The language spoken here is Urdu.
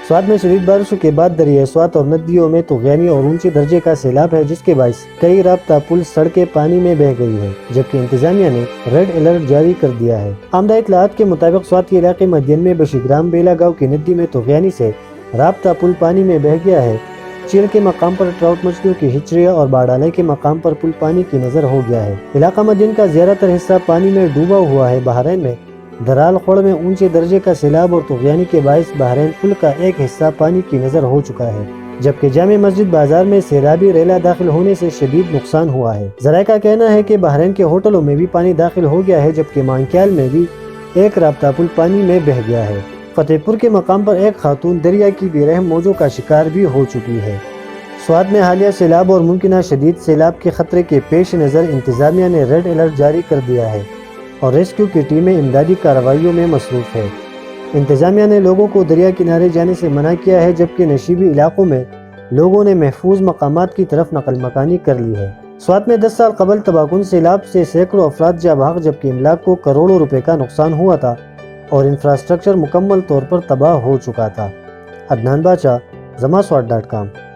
سوات میں شدید بارشوں کے بعد دریائے سوات اور ندیوں میں طغیانی اور اونچے درجے کا سیلاب ہے، جس کے باعث کئی رابطہ پل سڑکیں پانی میں بہہ گئی ہے، جبکہ انتظامیہ نے ریڈ الرٹ جاری کر دیا ہے۔ آمدہ اطلاعات کے مطابق سوات کے علاقے مدین میں بشی گرام بیلا گاؤں کی ندی میں طغیانی سے رابطہ پل پانی میں بہہ گیا ہے۔ چیل کے مقام پر ٹراؤٹ مچھلیوں کی ہچڑیاں اور باڑالے کے مقام پر پل پانی کی نظر ہو گیا ہے۔ علاقہ مدین کا زیادہ تر حصہ پانی میں ڈوبا ہوا ہے۔ بحرین میں درال خوڑ میں اونچے درجے کا سیلاب اور طغیانی کے باعث بحرین پل کا ایک حصہ پانی کی نظر ہو چکا ہے، جبکہ جامع مسجد بازار میں سیلابی ریلا داخل ہونے سے شدید نقصان ہوا ہے۔ ذرائع کا کہنا ہے کہ بحرین کے ہوٹلوں میں بھی پانی داخل ہو گیا ہے، جبکہ مانکیال میں بھی ایک رابطہ پل پانی میں بہہ گیا ہے۔ فتح پور کے مقام پر ایک خاتون دریا کی بے رحم موجوں کا شکار بھی ہو چکی ہے۔ سوات میں حالیہ سیلاب اور ممکنہ شدید سیلاب کے خطرے کے پیش نظر انتظامیہ نے ریڈ الرٹ جاری کر دیا ہے اور ریسکیو کی ٹیمیں امدادی کارروائیوں میں مصروف ہے۔ انتظامیہ نے لوگوں کو دریا کنارے جانے سے منع کیا ہے، جبکہ نشیبی علاقوں میں لوگوں نے محفوظ مقامات کی طرف نقل مکانی کر لی ہے۔ سوات میں 10 سال قبل تباہ کن سیلاب سے سینکڑوں افراد جاں بحق، جبکہ املاک کو کروڑوں روپے کا نقصان ہوا تھا اور انفراسٹرکچر مکمل طور پر تباہ ہو چکا تھا۔ عدنان باچا، زما سوات.com